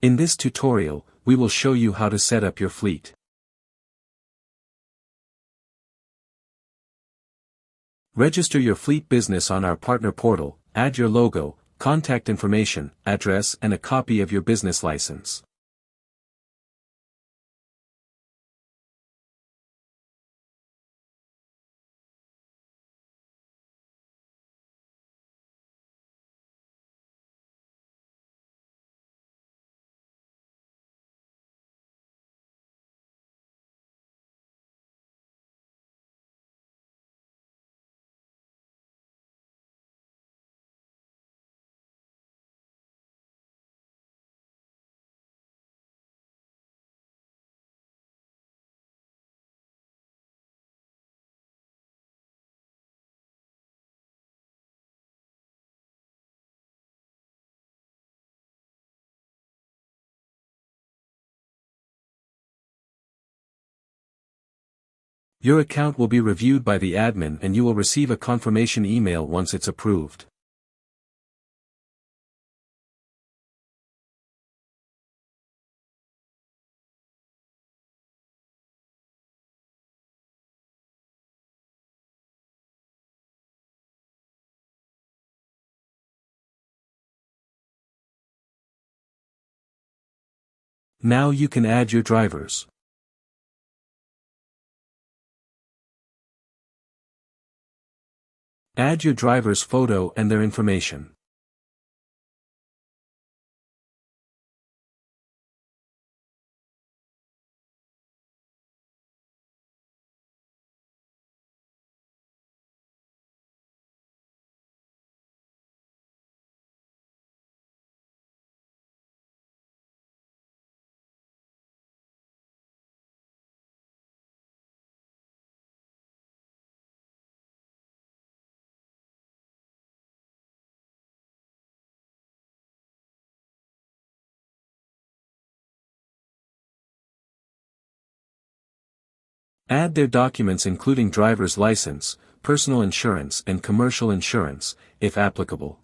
In this tutorial, we will show you how to set up your fleet. Register your fleet business on our partner portal, add your logo, contact information, address and a copy of your business license. Your account will be reviewed by the admin and you will receive a confirmation email once it's approved. Now you can add your drivers. Add your driver's photo and their information. Add their documents including driver's license, personal insurance and commercial insurance, if applicable.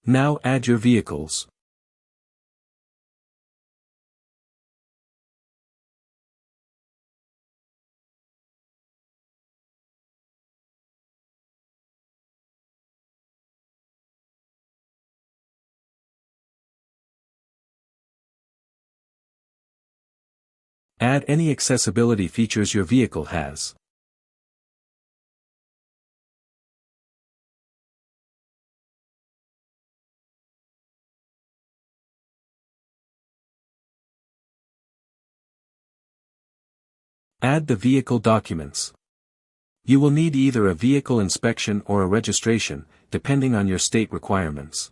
Now add your vehicles. Add any accessibility features your vehicle has. Add the vehicle documents. You will need either a vehicle inspection or a registration, depending on your state requirements.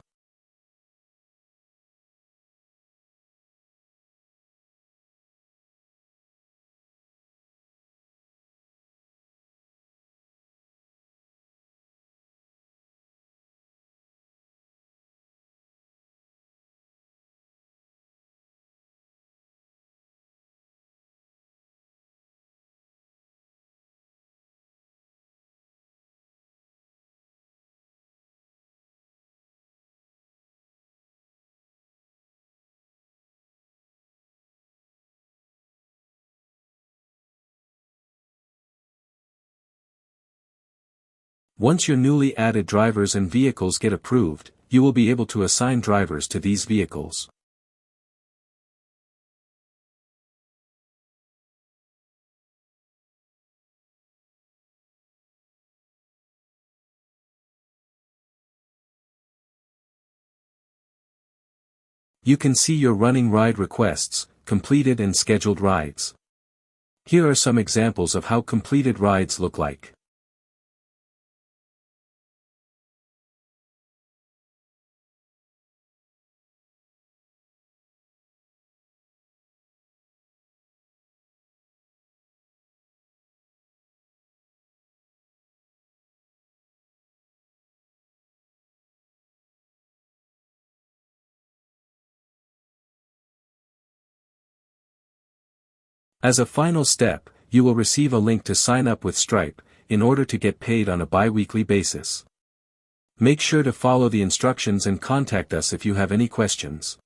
Once your newly added drivers and vehicles get approved, you will be able to assign drivers to these vehicles. You can see your running ride requests, completed and scheduled rides. Here are some examples of how completed rides look like. As a final step, you will receive a link to sign up with Stripe, in order to get paid on a bi-weekly basis. Make sure to follow the instructions and contact us if you have any questions.